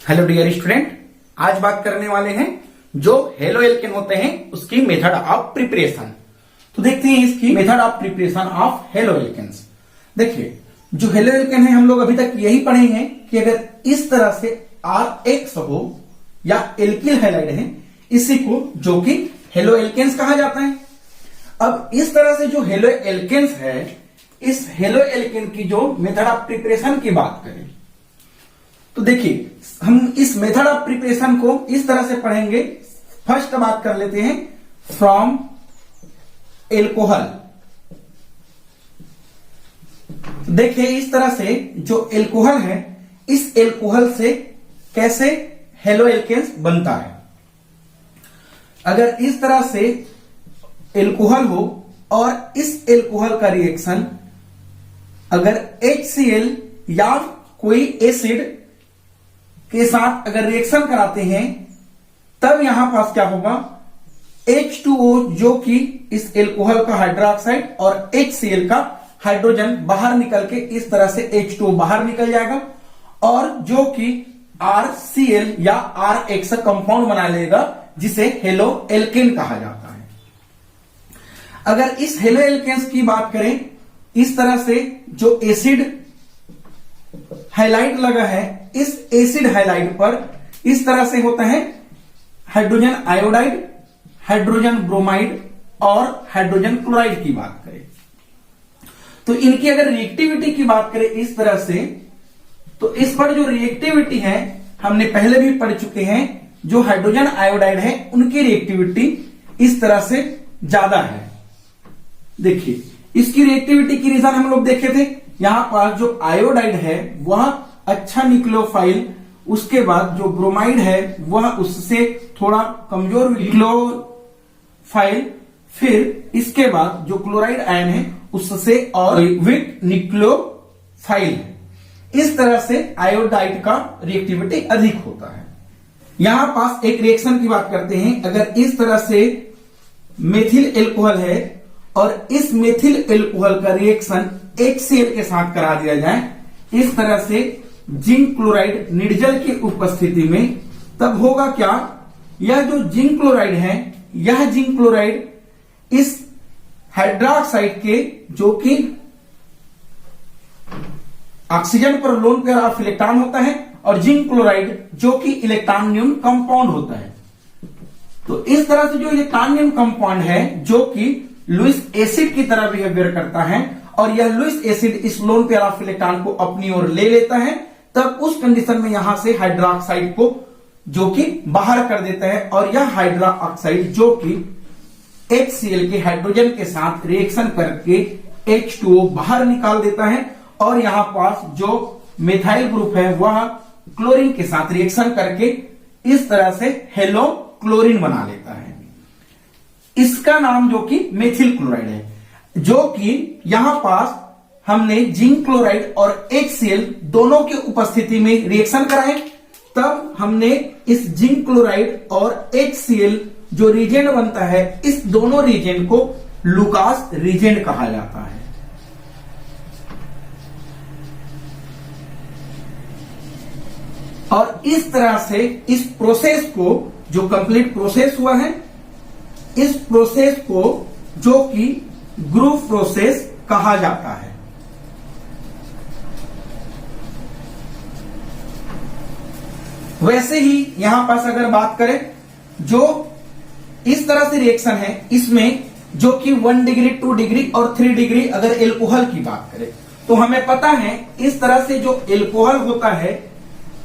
Hello dear student, आज बात करने वाले हैं जो हेलो एल्केन होते हैं उसकी मेथड ऑफ प्रिपरेशन। तो देखते हैं इसकी method of preparation of halo alkanes. देखिए, जो हेलो एल्केन है हम लोग अभी तक यही पढ़े हैं कि अगर इस तरह से RX हो या एल्किल हैलाइड है, इसी को जो कि हेलो एल्केन्स कहा जाता है। अब इस तरह से जो हेलो एल्केन्स है, इस हेलो एल्केन की जो मेथड ऑफ प्रिपरेशन की बात करें तो देखिए, हम इस मेथड ऑफ प्रिपरेशन को इस तरह से पढ़ेंगे। फर्स्ट बात कर लेते हैं फ्रॉम एल्कोहल। देखिए, इस तरह से जो एल्कोहल है, इस एल्कोहल से कैसे हेलो एल्केन्स बनता है। अगर इस तरह से एल्कोहल हो और इस एल्कोहल का रिएक्शन अगर HCl या कोई एसिड के साथ अगर रिएक्शन कराते हैं, तब यहां पास क्या होगा, H2O जो कि इस एल्कोहल का हाइड्रोक्साइड और HCl का हाइड्रोजन बाहर निकल के इस तरह से H2O बाहर निकल जाएगा और जो कि RCl या RX कंपाउंड बना लेगा, जिसे हेलो एल्केन कहा जाता है। अगर इस हेलो एल्केन्स की बात करें, इस तरह से जो एसिड हाइलाइट लगा है, इस एसिड हाइलाइट पर इस तरह से होता है हाइड्रोजन आयोडाइड, हाइड्रोजन ब्रोमाइड और हाइड्रोजन क्लोराइड की बात करें तो इनकी अगर रिएक्टिविटी की बात करें इस तरह से, तो इस पर जो रिएक्टिविटी है हमने पहले भी पढ़ चुके हैं। जो हाइड्रोजन आयोडाइड है उनकी रिएक्टिविटी इस तरह से ज्यादा है। देखिए, इसकी रिएक्टिविटी की रीजन हम लोग देखे थे। यहां पास जो आयोडाइड है वह अच्छा न्यूक्लियोफाइल, उसके बाद जो ब्रोमाइड है वह उससे थोड़ा कमजोर न्यूक्लियोफाइल, फिर इसके बाद जो क्लोराइड आयन है उससे और वीक न्यूक्लियोफाइल है। इस तरह से आयोडाइड का रिएक्टिविटी अधिक होता है। यहां पास एक रिएक्शन की बात करते हैं। अगर इस तरह से मेथिल एल्कोहल है और इस मेथिल एल्कोहल का रिएक्शन HCl के साथ करा दिया जाए, इस तरह से जिंक क्लोराइड निर्जल की उपस्थिति में, तब होगा क्या, यह जो जिंक क्लोराइड है, यह जिंक क्लोराइड इस हाइड्रोक्साइड के जो कि ऑक्सीजन पर लोन पेयर ऑफ इलेक्ट्रॉन होता है और जिंक क्लोराइड जो कि इलेक्ट्रॉन न्यून कंपाउंड होता है। तो इस तरह से जो इलेक्ट्रॉन न्यून कंपाउंड है जो कि लुईस एसिड की तरह बिहेवियर करता है और यह लुईस एसिड इस लोन पेयर ऑफ इलेक्ट्रॉन को अपनी ओर ले लेता है, तब उस कंडीशन में यहां से हाइड्रोक्साइड को जो कि बाहर कर देता है और यह हाइड्रोक्साइड जो कि HCl के हाइड्रोजन के साथ रिएक्शन करके H2O बाहर निकाल देता है और यहां पास जो मेथाइल ग्रुप है वह क्लोरीन के साथ रिएक्शन करके इस तरह से हेलो क्लोरीन बना लेता है। इसका नाम जो कि मेथिल क्लोराइड है, जो कि यहां पास हमने जिंक क्लोराइड और HCl दोनों की उपस्थिति में रिएक्शन कराए, तब हमने इस जिंक क्लोराइड और HCl जो रीजेंट बनता है, इस दोनों रीजेंट को लुकास रीजेंट कहा जाता है। और इस तरह से इस प्रोसेस को, जो कंप्लीट प्रोसेस हुआ है, इस प्रोसेस को जो कि ग्रुप प्रोसेस कहा जाता है। वैसे ही यहां पास अगर बात करें, जो इस तरह से रिएक्शन है, इसमें जो कि 1 डिग्री 2 डिग्री और 3 डिग्री अगर एल्कोहल की बात करें तो हमें पता है इस तरह से जो एल्कोहल होता है,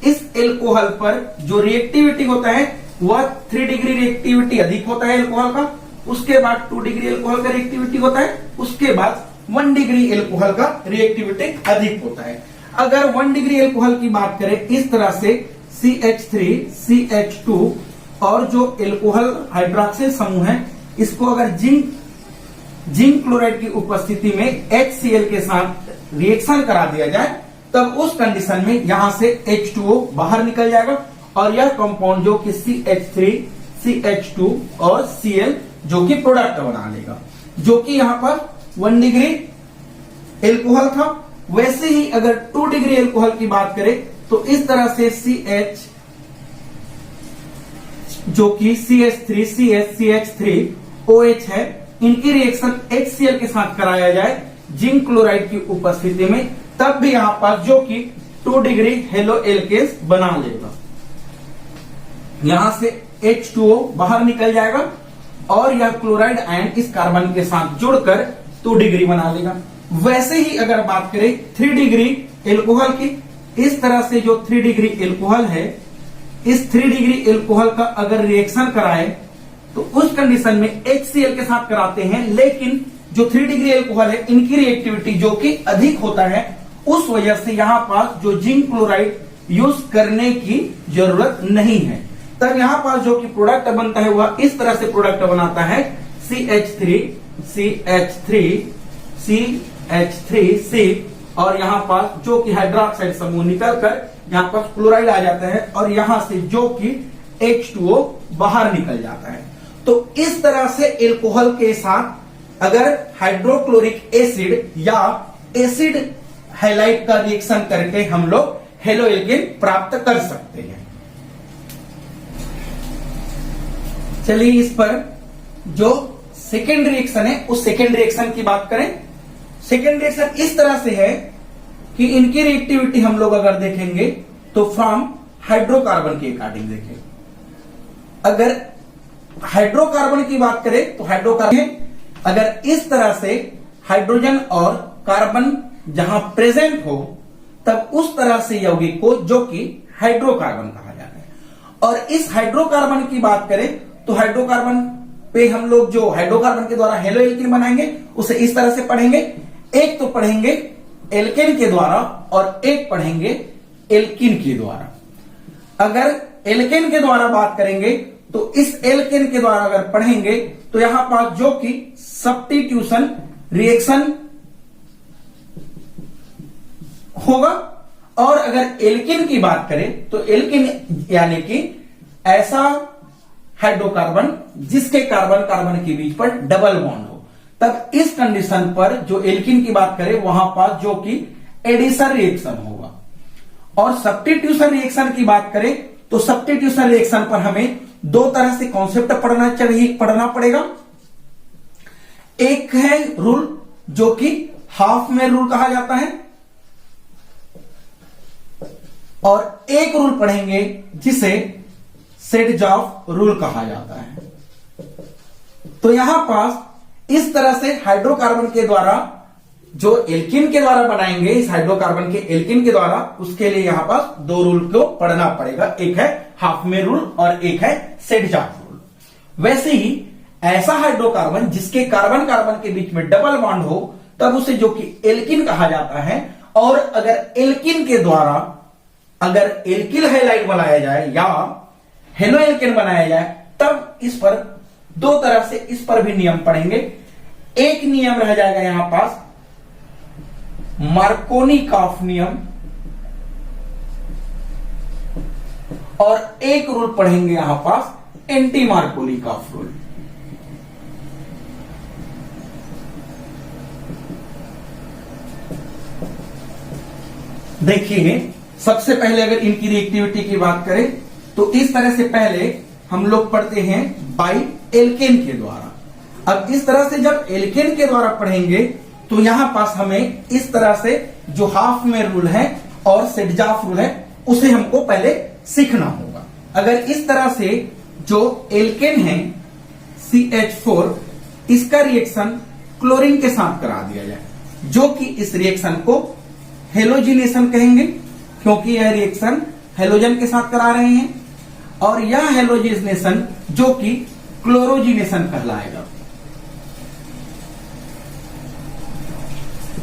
इस एल्कोहल पर जो रिएक्टिविटी होता है वह 3 डिग्री रिएक्टिविटी अधिक होता है एल्कोहल का, उसके बाद 2 डिग्री एल्कोहल का रिएक्टिविटी होता है, उसके बाद 1 डिग्री एल्कोहल का रिएक्टिविटी अधिक होता है। अगर 1 डिग्री एल्कोहल की बात करें, इस तरह से CH3 CH2 और जो एल्कोहल हाइड्रोक्सिल समूह है, इसको अगर जिंक क्लोराइड की उपस्थिति में HCl के साथ रिएक्शन करा दिया जाए, तब उस कंडीशन में यहां से H2O बाहर निकल जाएगा और यह कंपाउंड जो कि CH3 CH2 और Cl जो कि प्रोडक्ट बना लेगा, जो कि यहां पर 1 डिग्री एल्कोहल था। वैसे ही अगर 2 डिग्री एल्कोहल की बात करें तो इस तरह से CH जो कि CH3CH3OH है, इनकी रिएक्शन HCl के साथ कराया जाए जिंक क्लोराइड की उपस्थिति में, तब भी यहां पर जो कि 2 डिग्री हेलो एल्केन्स बना लेगा। यहां से H2O बाहर निकल जाएगा और यह क्लोराइड आयन इस कार्बन के साथ जुड़कर 2 डिग्री बना लेगा। वैसे ही अगर बात करें 3 डिग्री एल्कोहल की, इस तरह से जो 3 डिग्री एल्कोहल है, इस 3 डिग्री एल्कोहल का अगर रिएक्शन कराए तो उस कंडीशन में HCl के साथ कराते हैं, लेकिन जो 3 डिग्री एल्कोहल है इनकी रिएक्टिविटी जो कि अधिक होता है, उस वजह से यहां पास जो जिंक क्लोराइड यूज करने की जरूरत नहीं है। तब यहां पास जो कि प्रोडक्ट बनता है वह इस तरह से प्रोडक्ट बनाता है CH3CH3CH3C, और यहां पास जो कि हाइड्रोक्साइड समूह निकलकर यहां पास क्लोराइड आ जाता है और यहां से जो कि H2O बाहर निकल जाता है। तो इस तरह से एल्कोहल के साथ अगर हाइड्रोक्लोरिक एसिड या एसिड हैलाइड का रिएक्शन करके हम लोग हेलो एल्केन प्राप्त कर सकते हैं। चलिए इस पर जो सेकेंड रिएक्शन है उस सेकेंड रिएक्शन की बात करें। सेकेंड रिएक्शन इस तरह से है कि इनकी रिएक्टिविटी हम लोग अगर देखेंगे तो फ्रॉम हाइड्रोकार्बन के अकॉर्डिंग देखें। अगर हाइड्रोकार्बन की बात करें तो हाइड्रोकार्बन अगर इस तरह से हाइड्रोजन और कार्बन जहां प्रेजेंट हो तब उस तरह से यौगिक को जो कि हाइड्रोकार्बन कहा जाता है। और इस हाइड्रोकार्बन की बात करें तो हाइड्रोकार्बन पे हम लोग जो हाइड्रोकार्बन के द्वारा हेलो एल्केन बनाएंगे उसे इस तरह से पढ़ेंगे। एक तो पढ़ेंगे एल्केन के द्वारा और एक पढ़ेंगे एल्कीन के द्वारा। अगर एल्केन के द्वारा बात करेंगे तो इस एल्केन के द्वारा अगर पढ़ेंगे तो यहां पर जो कि सब्स्टिट्यूशन रिएक्शन होगा। और अगर एल्कीन की बात करें तो एल्कीन यानी कि ऐसा हाइड्रोकार्बन जिसके कार्बन कार्बन के बीच पर डबल बॉन्ड हो, तब इस कंडीशन पर जो एल्कीन की बात करें वहां पर जो कि एडिशन रिएक्शन होगा। और सब्स्टिट्यूशन रिएक्शन की बात करें तो सब्स्टिट्यूशन रिएक्शन पर हमें 2 तरह से कॉन्सेप्ट पढ़ना पड़ेगा। एक है रूल जो कि हाफ में रूल कहा जाता है, और एक रूल पढ़ेंगे जिसे सेडजॉफ रूल कहा जाता है। तो यहां पास इस तरह से हाइड्रोकार्बन के द्वारा जो एल्कीन के द्वारा बनाएंगे, इस हाइड्रोकार्बन के एल्कीन के द्वारा, उसके लिए यहां पास 2 रूल को पढ़ना पड़ेगा। एक है हाफ में रूल और एक है सेडजॉफ रूल। वैसे ही ऐसा हाइड्रोकार्बन जिसके कार्बन कार्बन के बीच में डबल बॉन्ड हो तब उसे जो कि एल्कीन कहा जाता है। और अगर एल्कीन के द्वारा अगर एल्किल हैलाइड बनाया जाए या हेलो एल्केन बनाया जाए तब इस पर 2 तरह से इस पर भी नियम पढ़ेंगे। एक नियम रह जाएगा यहां पास मार्कोनी-कॉफ नियम, और एक रूल पढ़ेंगे यहां पास एंटी मार्कोनी-कॉफ रूल। देखिए सबसे पहले अगर इनकी रिएक्टिविटी की बात करें तो इस तरह से पहले हम लोग पढ़ते हैं बाई एल्केन के द्वारा। अब इस तरह से जब एल्केन के द्वारा पढ़ेंगे तो यहां पास हमें इस तरह से जो हाफ में रूल है और सेडजॉफ रूल है उसे हमको पहले सीखना होगा। अगर इस तरह से जो एल्केन है CH4, इसका रिएक्शन क्लोरीन के साथ करा दिया जाए, जो कि इस रिएक्शन को हेलोजिनेशन कहेंगे, क्योंकि यह रिएक्शन हेलोजन के साथ करा रहे हैं। और यह हेलोजिनेशन जो कि क्लोरोजिनेशन कहलाएगा।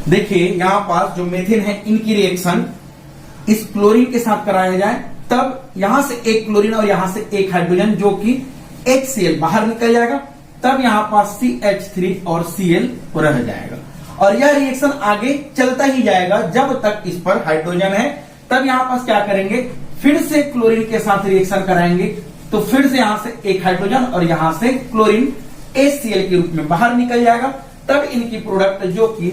देखिए यहां पास जो मेथिन है इनकी रिएक्शन इस क्लोरीन के साथ कराया जाए, तब यहां से एक क्लोरीन और यहां से एक हाइड्रोजन जो कि HCl बाहर निकल जाएगा, तब यहां पास CH3 और Cl रह जाएगा। और यह रिएक्शन आगे चलता ही जाएगा जब तक इस पर हाइड्रोजन है। तब यहां पास क्या करेंगे, फिर से क्लोरीन के साथ रिएक्शन कराएंगे, तो फिर से यहां से एक हाइड्रोजन और यहां से क्लोरीन HCl के रूप में बाहर निकल जाएगा। तब इनकी प्रोडक्ट जो कि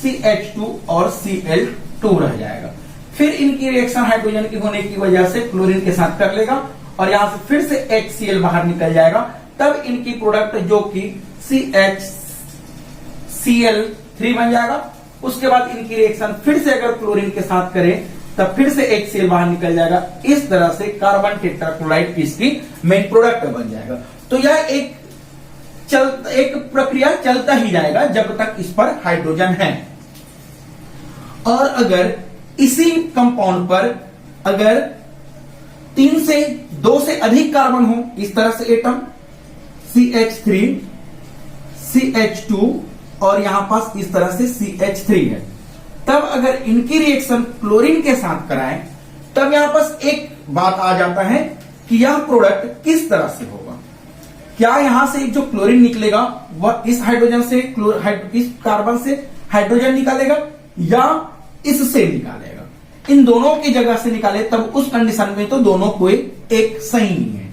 CH2 और Cl2 रह जाएगा। फिर इनकी रिएक्शन हाइड्रोजन की होने की वजह से क्लोरीन के साथ कर लेगा और यहां से फिर से HCl बाहर निकल जाएगा, तब इनकी प्रोडक्ट जो कि CHCl3 बन जाएगा। उसके बाद इनकी रिएक्शन फिर से अगर क्लोरीन के साथ करें तब फिर से HCl बाहर निकल जाएगा। इस तरह से कार्बन टेट्राक्लोराइड इसकी मेन प्रोडक्ट बन जाएगा। तो यह एक प्रक्रिया चलता ही जाएगा जब तक इस पर हाइड्रोजन है। और अगर इसी कंपाउंड पर अगर 2 से अधिक कार्बन हो, इस तरह से एटम CH3 CH2 और यहां पास इस तरह से CH3 है, तब अगर इनकी रिएक्शन क्लोरीन के साथ कराएं तब यहां पास एक बात आ जाता है कि यह प्रोडक्ट किस तरह से होगा। क्या यहां से जो क्लोरीन निकलेगा वह इस हाइड्रोजन से इस कार्बन से हाइड्रोजन निकालेगा या इससे निकालेगा? इन दोनों की जगह से निकाले तब उस कंडीशन में तो दोनों कोई एक सही नहीं है।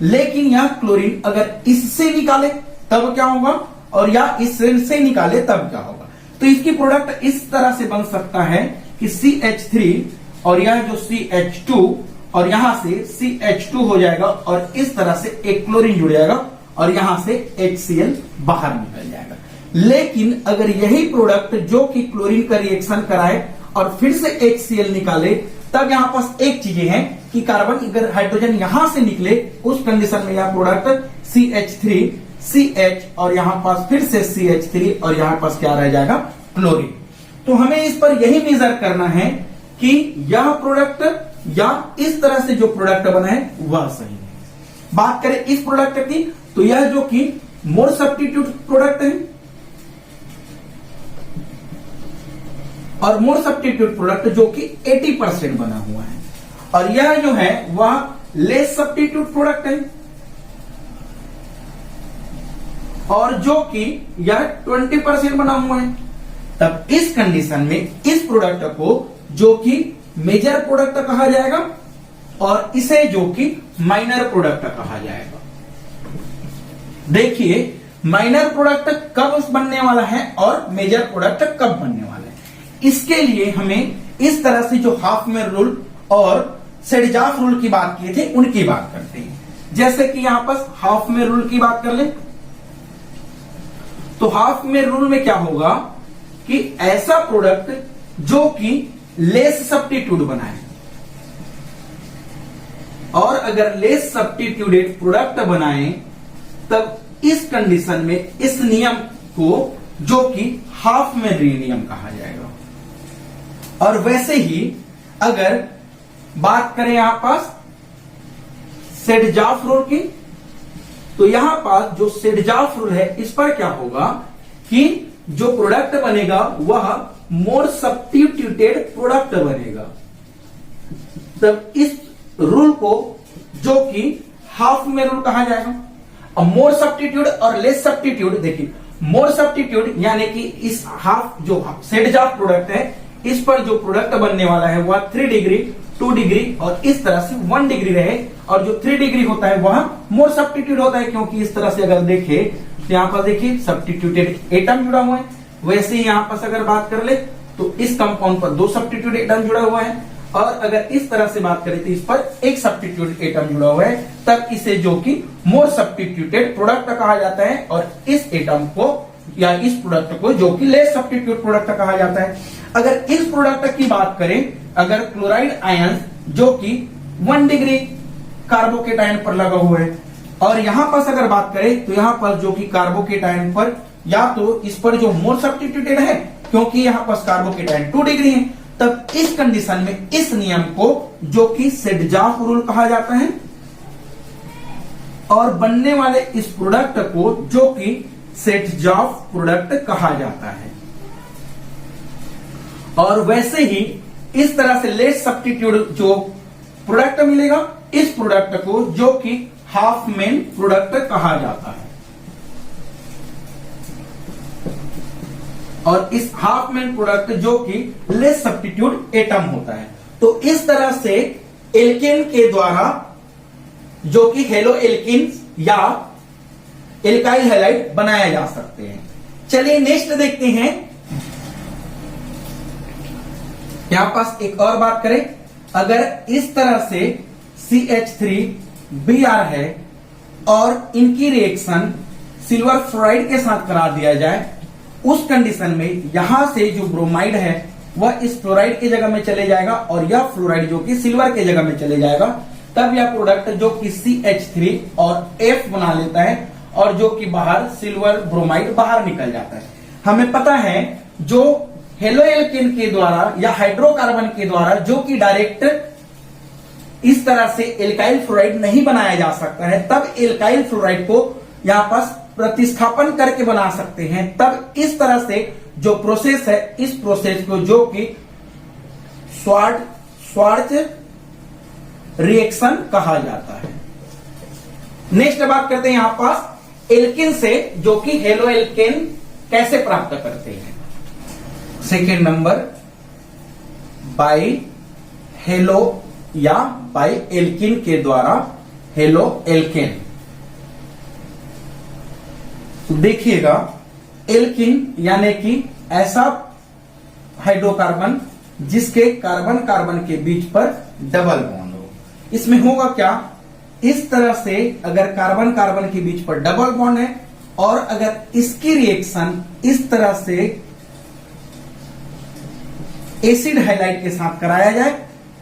लेकिन यह क्लोरीन अगर इससे निकाले तब क्या होगा और या इससे निकाले तब क्या होगा? तो इसकी प्रोडक्ट इस तरह से बन सकता है कि CH3 और यह जो CH2 और यहां से CH2 हो जाएगा और इस तरह से एक क्लोरीन जुड़ जाएगा और यहां से HCl बाहर निकल जाएगा। लेकिन अगर यही प्रोडक्ट जो कि क्लोरीन का रिएक्शन कराए और फिर से HCl निकाले, तब यहां पास एक चीजें हैं कि कार्बन अगर हाइड्रोजन यहां से निकले उस कंडीशन में यह प्रोडक्ट CH3 CH और यहां पास फिर से CH3 और यहां पास क्या रह जाएगा? क्लोरीन। तो हमें इस पर यही मेजर करना है कि यह प्रोडक्ट या इस तरह से जो प्रोडक्ट बना है वह सही है। बात करें इस प्रोडक्ट की, तो यह जो कि मोर सब्स्टिट्यूट प्रोडक्ट है और मोर सब्स्टिट्यूट प्रोडक्ट जो कि 80% बना हुआ है, और यह जो है वह लेस सब्स्टिट्यूट प्रोडक्ट है और जो कि यह 20% बना हुआ है। तब इस कंडीशन में इस प्रोडक्ट को जो कि मेजर प्रोडक्ट कहा जाएगा और इसे जो कि माइनर प्रोडक्ट कहा जाएगा। देखिए माइनर प्रोडक्ट कब बनने वाला है और मेजर प्रोडक्ट कब बनने वाला है, इसके लिए हमें इस तरह से जो हाफमैन रूल और सेडजाफ रूल की बात किए थे उनकी बात करते हैं। जैसे कि यहां पर हाफमैन रूल की बात कर ले, तो हाफमैन रूल में क्या होगा कि ऐसा प्रोडक्ट जो कि लेस सब्स्टिट्यूट बनाए, और अगर लेस सब्स्टिट्यूटेड प्रोडक्ट बनाए तब इस कंडीशन में इस नियम को जो कि हाफमैन नियम कहा जाएगा। और वैसे ही अगर बात करें यहां पास सेडजाफ रूल की, तो यहां पास जो सेडजाफ रूल है इस पर क्या होगा कि जो प्रोडक्ट बनेगा वह मोर सब्स्टिट्यूटेड प्रोडक्ट बनेगा। तब इस रूल को जो कि हाफमैन रूल कहा जाएगा। अब मोर सब्स्टिट्यूट और लेस सब्स्टिट्यूट, देखिए मोर सब्स्टिट्यूट यानी कि इस हाफ जो सेडजाफ प्रोडक्ट है इस पर जो प्रोडक्ट बनने वाला है वह 3 डिग्री 2 डिग्री और इस तरह से 1 डिग्री रहे, और जो 3 डिग्री होता है वह मोर सब्स्टिट्यूट होता है, क्योंकि इस तरह से अगर देखें तो यहां पर देखिए सब्स्टिट्यूटेड एटम जुड़ा हुआ है। वैसे ही यहां पर अगर बात कर ले तो इस कंपाउंड पर 2 सब्स्टिट्यूट एटम जुड़ा हुआ है, और अगर इस तरह से बात करें तो इस पर 1 सब्स्टिट्यूट एटम जुड़ा हुआ है, तब इसे जो कि मोर सब्स्टिट्यूटेड प्रोडक्ट कहा जाता है, और इस एटम को या इस प्रोडक्ट को जो कि लेस सब्स्टिट्यूट प्रोडक्ट कहा जाता है। अगर इस प्रोडक्ट की बात करें, अगर क्लोराइड आयन जो कि 1 डिग्री कार्बोकेटायन पर लगा हुआ है, और यहां पर अगर बात करें तो यहां पर जो कि कार्बोकेटायन पर या तो इस पर जो मोर सब्स्टिट्यूटेड है, क्योंकि यहां पर कार्बोकेटायन 2 डिग्री है, तब इस कंडीशन में इस नियम को जो कि सेडजाफ रूल कहा जाता है, और बनने वाले इस प्रोडक्ट को जो कि सेडजाफ प्रोडक्ट कहा जाता है। और वैसे ही इस तरह से लेस सब्स्टिट्यूट जो प्रोडक्ट मिलेगा इस प्रोडक्ट को जो कि हाफमैन प्रोडक्ट कहा जाता है, और इस हाफमैन प्रोडक्ट जो कि लेस सब्स्टिट्यूट एटम होता है। तो इस तरह से एल्केन के द्वारा जो कि हेलो एल्किन या एल्काइल हैलाइड बनाया जा सकते हैं। चलिए नेक्स्ट देखते हैं। यहां पास एक और बात करें, अगर इस तरह से CH3 Br है और इनकी रिएक्शन सिल्वर फ्लोराइड के साथ करा दिया जाए, उस कंडीशन में यहां से जो ब्रोमाइड है वह इस फ्लोराइड की जगह में चले जाएगा और यह फ्लोराइड जो कि सिल्वर की जगह में चले जाएगा, तब यह प्रोडक्ट जो कि CH3 और F बना लेता है और जो कि बाहर सिल्वर ब्रोमाइड बाहर निकल जाता है। हमें पता है जो हेलो एल्केन के द्वारा या हाइड्रोकार्बन के द्वारा जो कि डायरेक्ट इस तरह से एल्काइल फ्लोराइड नहीं बनाया जा सकता है, तब एल्काइल फ्लोराइड को यहां पर प्रतिस्थापन करके बना सकते हैं। तब इस तरह से जो प्रोसेस है, इस प्रोसेस को जो कि श्वार्ट्ज रिएक्शन कहा जाता है। नेक्स्ट बात करते हैं यहां पास एल्किन से जो कि हेलो एल्केन कैसे प्राप्त करते हैं। सेकेंड नंबर, बाय हेलो या बाय एल्किन के द्वारा हेलो एल्केन। तो देखिएगा, एल्किन यानी कि ऐसा हाइड्रोकार्बन जिसके कार्बन कार्बन के बीच पर डबल बॉन्ड हो। इसमें होगा क्या, इस तरह से अगर कार्बन कार्बन के बीच पर डबल बॉन्ड है और अगर इसकी रिएक्शन इस तरह से एसिड हाइलाइड के साथ कराया जाए,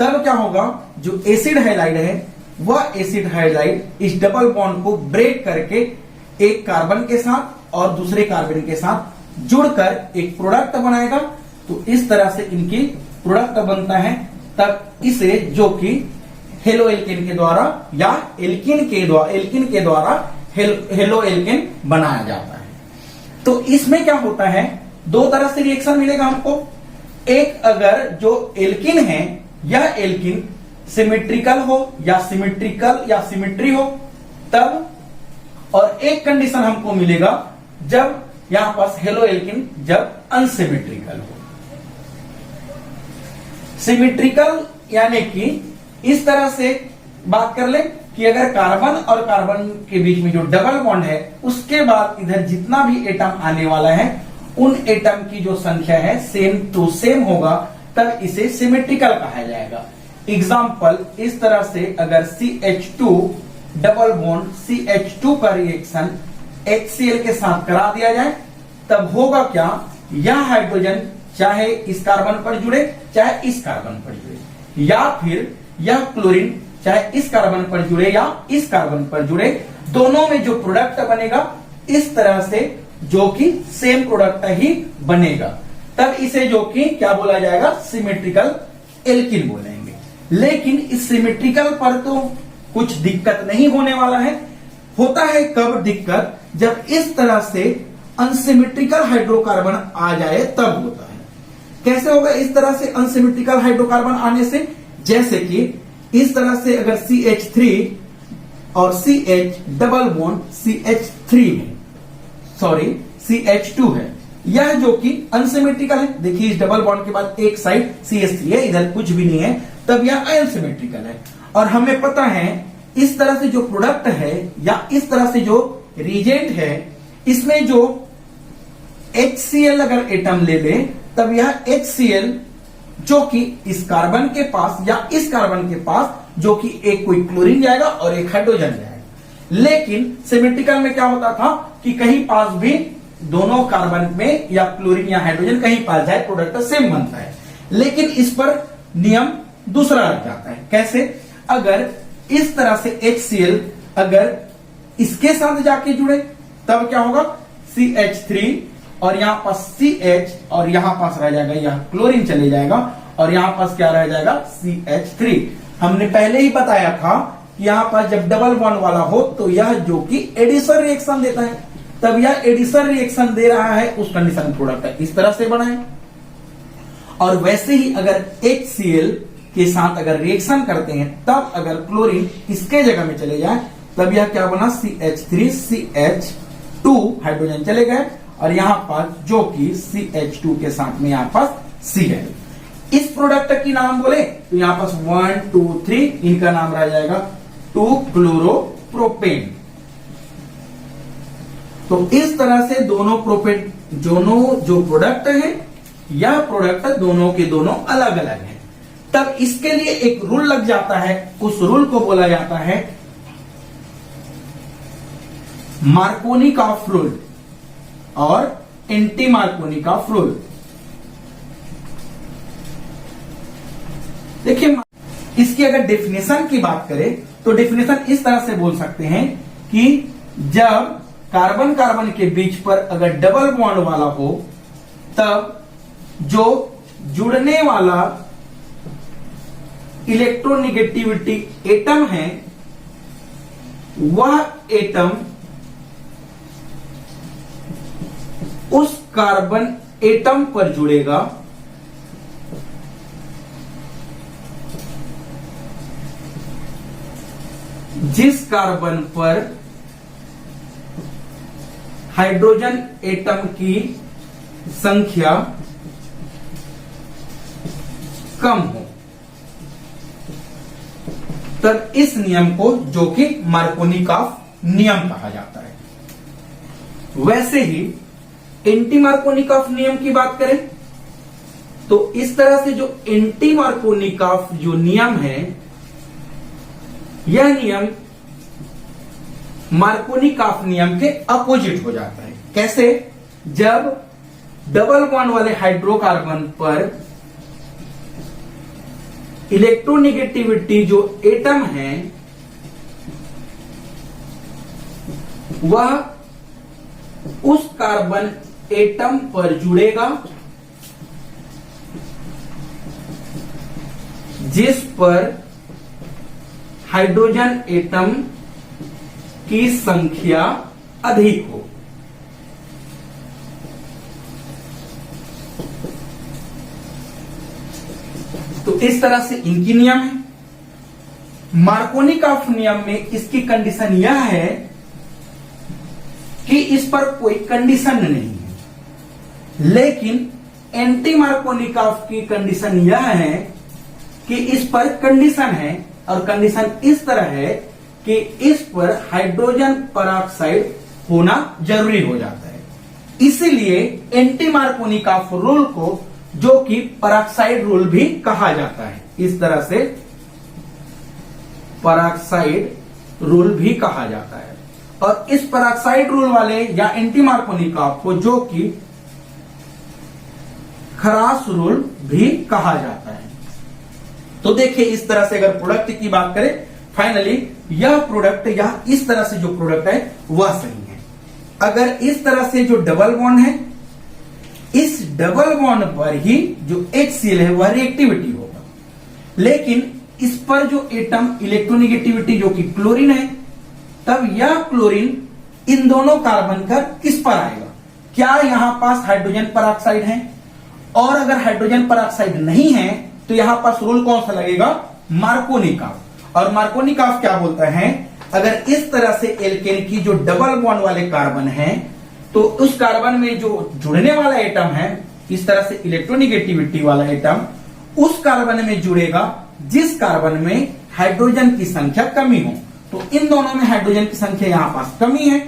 तब क्या होगा, जो एसिड हाइलाइड है वह एसिड हाइलाइड इस डबल बॉन्ड को ब्रेक करके एक कार्बन के साथ और दूसरे कार्बन के साथ जुड़कर एक प्रोडक्ट बनाएगा। तो इस तरह से इनकी प्रोडक्ट बनता है, तब इसे जो कि हेलो एल्केन के द्वारा या एल्किन के द्वारा हेलो एल्केन बनाया जाता है। तो इसमें क्या होता है, दो तरह से रिएक्शन मिलेगा हमको। एक, अगर जो एल्किन है यह एल्किन सिमेट्रिकल हो या सिमेट्री हो तब, और एक कंडीशन हमको मिलेगा जब यहां पास हेलो एल्किन जब अनसिमेट्रिकल हो। सिमेट्रिकल यानी कि इस तरह से बात कर ले कि अगर कार्बन और कार्बन के बीच में जो डबल बॉन्ड है उसके बाद इधर जितना भी एटम आने वाला है उन एटम की जो संख्या है सेम टू सेम होगा, तब इसे सिमेट्रिकल कहा जाएगा। एग्जाम्पल, इस तरह से अगर CH2 डबल बॉन्ड CH2 का रिएक्शन HCl के साथ करा दिया जाए, तब होगा क्या, यह हाइड्रोजन चाहे इस कार्बन पर जुड़े चाहे इस कार्बन पर जुड़े, या फिर यह क्लोरीन चाहे इस कार्बन पर जुड़े या इस कार्बन पर जुड़े, दोनों में जो प्रोडक्ट बनेगा इस तरह से जो कि सेम प्रोडक्ट ही बनेगा, तब इसे जो कि क्या बोला जाएगा, सिमेट्रिकल एल्किन बोलेंगे। लेकिन इस सिमेट्रिकल पर तो कुछ दिक्कत नहीं होने वाला है। होता है कब दिक्कत, जब इस तरह से अनसिमेट्रिकल हाइड्रोकार्बन आ जाए तब होता है। कैसे होगा इस तरह से अनसिमेट्रिकल हाइड्रोकार्बन आने से, जैसे कि इस तरह से अगर CH3 और CH डबल बॉन्ड CH3 है, सॉरी CH2 है, यह जो कि अनसिमेट्रिकल है। देखिए इस डबल बॉन्ड के बाद एक साइड CH3 है, इधर कुछ भी नहीं है, तब यह अनसिमेट्रिकल है। और हमें पता है इस तरह से जो प्रोडक्ट है या इस तरह से जो रिएजेंट है, इसमें जो HCl अगर एटम ले ले, तब यह HCl जो कि इस कार्बन के पास या इस कार्बन के पास जो कि एक कोई क्लोरीन जाएगा और एक हाइड्रोजन जाएगा। लेकिन सिमेट्रिकल में क्या होता था कि कहीं पास भी दोनों कार्बन में या क्लोरीन या हाइड्रोजन कहीं पास जाए, प्रोडक्ट सेम बनता है। लेकिन इस पर नियम दूसरा लग जाता है। कैसे, अगर इस तरह से HCl अगर इसके साथ जाके जुड़े, तब क्या होगा, CH3 और यहां पास CH और यहां पास रह जाएगा, यह क्लोरीन चले जाएगा और यहां पास क्या रह जाएगा, CH3। हमने पहले ही बताया था कि यहां पास जब डबल बॉन्ड वाला हो तो यह जो कि एडिशन रिएक्शन देता है, तब यह एडिशन रिएक्शन दे रहा है, उस कंडीशन प्रोडक्ट इस तरह से बना है। और वैसे ही अगर HCl के साथ अगर रिएक्शन करते हैं, तब अगर क्लोरीन इसके जगह में चले जाए, तब यह क्या बना, CH3 CH2 हाइड्रोजन चले गए और यहां पास जो कि CH2 के साथ में यहां पास C है। इस प्रोडक्ट की नाम बोले तो यहां पास 1 2 3 इनका नाम रह जाएगा 2 क्लोरोप्रोपेन। तो इस तरह से दोनों जो प्रोडक्ट है, यह प्रोडक्ट दोनों के दोनों अलग अलग है। तब इसके लिए एक रूल लग जाता है, उस रूल को बोला जाता है मार्कोनिकॉफ रूल और एंटी मार्कोनिकॉफ रूल। देखिए, इसकी अगर डेफिनेशन की बात करें तो डेफिनेशन इस तरह से बोल सकते हैं कि जब कार्बन कार्बन के बीच पर अगर डबल बॉन्ड वाला हो, तब जो जुड़ने वाला इलेक्ट्रोनेगेटिविटी एटम है, वह एटम उस कार्बन एटम पर जुड़ेगा जिस कार्बन पर हाइड्रोजन एटम की संख्या कम हो। तब इस नियम को, जो कि मार्कोनिकॉफ नियम कहा जाता है। वैसे ही एंटी मार्कोनिकॉफ नियम की बात करें तो इस तरह से जो एंटी मार्कोनिकॉफ जो नियम है, यह नियम मार्कोनिकॉफ नियम के अपोजिट हो जाता है। कैसे? जब डबल बॉन्ड वाले हाइड्रोकार्बन पर इलेक्ट्रोनेगेटिविटी जो एटम है, वह उस कार्बन एटम पर जुड़ेगा जिस पर हाइड्रोजन एटम की संख्या अधिक हो। तो इस तरह से इनकी नियम है। मार्कोनिकॉफ नियम में इसकी कंडीशन यह है कि इस पर कोई कंडीशन नहीं है, लेकिन एंटी मार्कोनिकॉफ की कंडीशन यह है कि इस पर कंडीशन है, और कंडीशन इस तरह है कि इस पर हाइड्रोजन परऑक्साइड होना जरूरी हो जाता है। इसीलिए एंटी मार्कोनिकॉफ रूल को, जो कि परऑक्साइड रूल भी कहा जाता है, इस तरह से परऑक्साइड रूल भी कहा जाता है। और इस परऑक्साइड रूल वाले या एंटी मार्कोनिकॉफ को, जो कि खरास रूल भी कहा जाता है। तो देखिए, इस तरह से अगर प्रोडक्ट की बात करें, फाइनली यह प्रोडक्ट या इस तरह से जो प्रोडक्ट है वह सही है। अगर इस तरह से जो डबल बॉन्ड है, इस डबल बॉन्ड पर ही जो HCl है वह रिएक्टिविटी होगा, लेकिन इस पर जो एटम इलेक्ट्रोनेगेटिविटी जो कि क्लोरीन है, तब यह क्लोरीन इन दोनों कार्बन का किस पर आएगा? क्या यहां पास हाइड्रोजन परऑक्साइड है? और अगर हाइड्रोजन परऑक्साइड नहीं है तो यहां पास रूल कौन सा लगेगा? मार्कोनिकॉफ। और मार्कोनिकॉफ क्या बोलता है? अगर इस तरह से एल्केन की जो डबल बॉन्ड वाले कार्बन है, तो उस कार्बन में जो जुड़ने वाला एटम है, इस तरह से इलेक्ट्रोनेगेटिविटी वाला एटम उस कार्बन में जुड़ेगा जिस कार्बन में हाइड्रोजन की संख्या कमी हो। तो इन दोनों में हाइड्रोजन की संख्या यहां पास कमी है,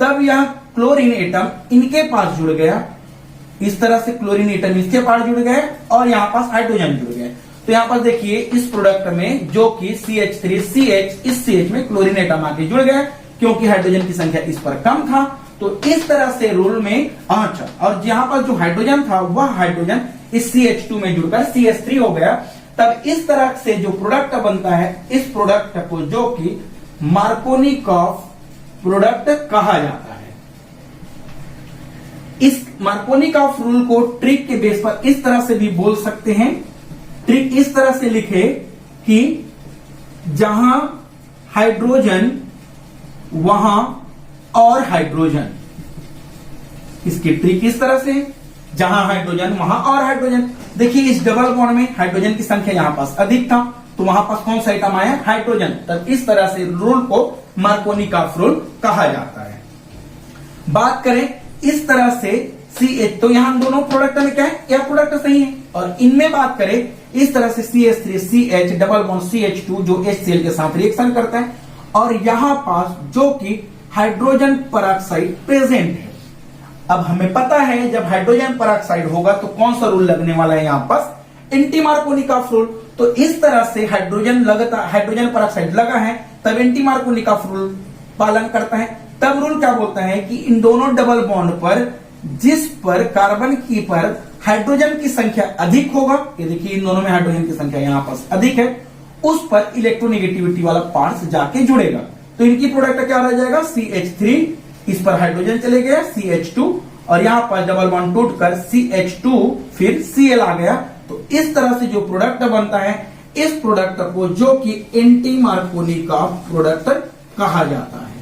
तब यह क्लोरीन एटम इनके पास जुड़ गया, इस तरह से क्लोरीन एटम इसके पास जुड़ गए और यहां पास हाइड्रोजन जुड़ गए। तो यहां पर देखिए, इस प्रोडक्ट में जो कि CH3CH, इस CH में क्लोरीन एटम आके जुड़ गया क्योंकि हाइड्रोजन की संख्या इस पर कम था। तो इस तरह से रूल में अच्छा, और जहां पर जो हाइड्रोजन था वह हाइड्रोजन इस CH2 में जुड़कर CH3 हो गया। तब इस तरह से जो प्रोडक्ट बनता है, इस प्रोडक्ट को जो कि मार्कोनिकॉफ प्रोडक्ट कहा जाता है। इस मार्कोनिकॉफ रूल को ट्रिक के बेस पर इस तरह से भी बोल सकते हैं। ट्रिक इस तरह से लिखे कि जहां हाइड्रोजन वहां और हाइड्रोजन। इसकी ट्रिक इस तरह से, जहां हाइड्रोजन वहां और हाइड्रोजन। देखिए, इस डबल बॉन्ड में हाइड्रोजन की संख्या यहां पास अधिक था, तो वहां पास कौन सा आइटम आया? हाइड्रोजन। तब इस तरह से रूल को मार्कोनिकॉफ रूल कहा जाता है। बात करें इस तरह से CH, तो यहां दोनों प्रोडक्ट में क्या है? यह प्रोडक्ट सही है। और इनमें बात करें इस तरह से CH3CH डबल बॉन्ड CH2 जो HCl के साथ रिएक्शन करता है, और यहां पास जो कि हाइड्रोजन परऑक्साइड प्रेजेंट है। अब हमें पता है जब हाइड्रोजन परऑक्साइड होगा तो कौन सा रूल लगने वाला है? यहां पास एंटी मार्कोनिकॉफ रूल। तो इस तरह से हाइड्रोजन परऑक्साइड लगा है, तब एंटी मार्कोनिकॉफ रूल पालन करता है। तब रूल क्या बोलता है कि इन दोनों डबल बॉन्ड पर जिस पर कार्बन की पर हाइड्रोजन की संख्या अधिक होगा, ये देखिए इन दोनों में हाइड्रोजन की संख्या यहां पर अधिक है, उस पर इलेक्ट्रोनेगेटिविटी वाला पार्ट जाके जुड़ेगा। तो इनकी प्रोडक्ट क्या रह जाएगा, CH3, इस पर हाइड्रोजन चले गया CH2 और यहां पर डबल बॉन्ड टूटकर CH2 फिर Cl आ गया। तो इस तरह से जो प्रोडक्ट बनता है, इस प्रोडक्ट को जो कि एंटी मार्कोनी का प्रोडक्ट कहा जाता है।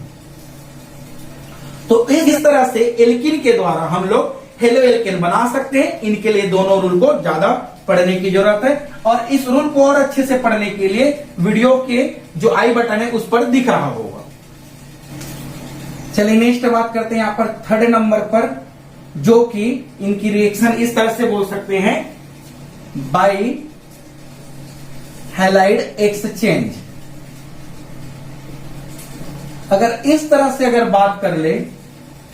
तो इस तरह से एल्किन के द्वारा हम लोग हेलो एल्केन बना सकते हैं। इनके लिए दोनों रूल को ज्यादा पढ़ने की जरूरत है और इस रूल को और अच्छे से पढ़ने के लिए वीडियो के जो आई बटन है उस पर दिख रहा होगा। चलिए नेक्स्ट बात करते हैं यहां पर थर्ड नंबर पर, जो कि इनकी रिएक्शन इस तरह से बोल सकते हैं, बाई हैलाइड एक्सचेंज। अगर इस तरह से अगर बात कर ले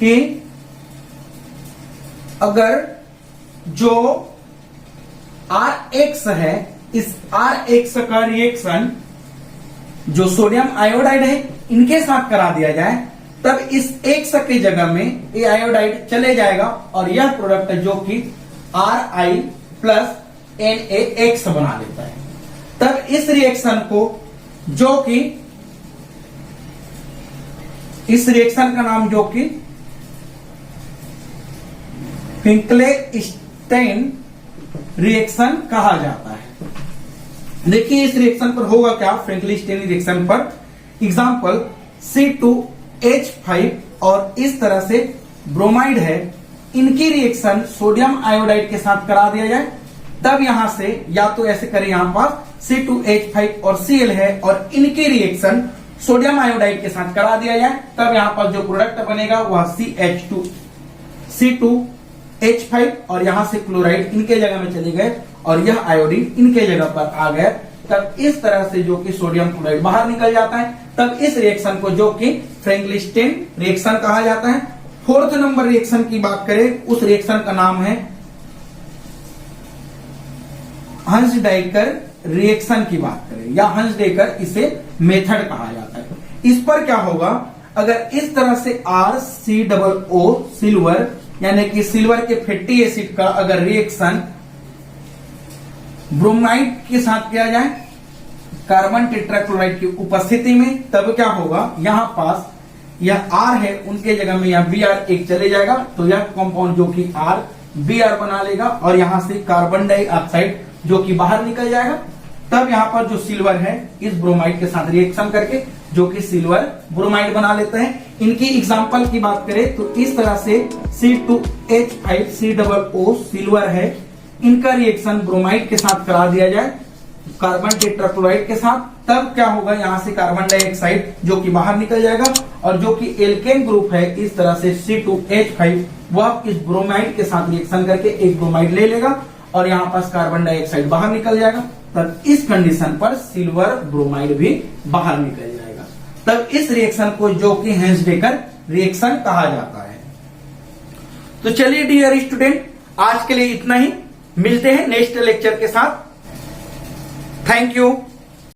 कि अगर जो RX है, इस RX का रिएक्शन जो सोडियम आयोडाइड है इनके साथ करा दिया जाए, तब इस X की जगह में ये आयोडाइड चले जाएगा और यह प्रोडक्ट जो कि Ri प्लस NaX बना लेता है। तब इस रिएक्शन को जो कि इस रिएक्शन का नाम जो कि फिंकलेस्टाइन रिएक्शन कहा जाता है। देखिए इस रिएक्शन पर होगा क्या, फिंकलेस्टाइन रिएक्शन पर एग्जांपल C2H5 और इस तरह से ब्रोमाइड है, इनकी रिएक्शन सोडियम आयोडाइड के साथ करा दिया जाए, तब यहां से या तो ऐसे करें, यहां पर C2H5 और Cl है और इनकी रिएक्शन सोडियम आयोडाइड के साथ करा दिया जाए, तब यहां पर जो प्रोडक्ट बनेगा वह C2H5 और यहां से क्लोराइड इनके जगह में चले गए और यह आयोडीन इनके जगह पर आ गए। तब इस तरह से जो कि सोडियम क्लोराइड बाहर निकल जाता है, तब इस रिएक्शन को जो कि फ्रैंकलिस्टेन रिएक्शन कहा जाता है। फोर्थ नंबर रिएक्शन की बात करें, उस रिएक्शन का नाम है हंस-डाइकर रिएक्शन की बात करें या हंस-डाइकर इसे मेथड कहा जाता है। इस पर क्या होगा, अगर इस तरह से RCOO सिल्वर यानी कि सिल्वर के फैटी एसिड का अगर रिएक्शन ब्रोमाइड के साथ किया जाए कार्बन टेट्राक्लोराइड की उपस्थिति में, तब क्या होगा, यहां पास यह R है उनके जगह में यह Br एक चले जाएगा, तो यह कंपाउंड जो कि Br बना लेगा और यहां से कार्बन डाइऑक्साइड जो कि बाहर निकल जाएगा। तब यहां पर जो सिल्वर है इस ब्रोमाइड के साथ रिएक्शन करके जो कि सिल्वर ब्रोमाइड बना लेते हैं। इनकी एग्जांपल की बात करें तो इस तरह से C2H5COO सिल्वर है, इनका रिएक्शन ब्रोमाइड के साथ करा दिया जाए कार्बन टेट्राक्लोराइड के साथ, तब क्या होगा, यहां से कार्बन डाइऑक्साइड जो कि बाहर निकल जाएगा और जो कि एल्केन ग्रुप है इस तरह से C2H5 वह इस ब्रोमाइड के साथ रिएक्शन करके एक ब्रोमाइड ले लेगा और यहां पास कार्बन डाइऑक्साइड बाहर निकल जाएगा। तब इस कंडीशन पर सिल्वर ब्रोमाइड भी बाहर निकल जाएगा। तब इस रिएक्शन को जो कि हंस-डाइकर रिएक्शन कहा जाता है। तो चलिए डियर स्टूडेंट, आज के लिए इतना ही, मिलते हैं नेक्स्ट लेक्चर के साथ। Thank you.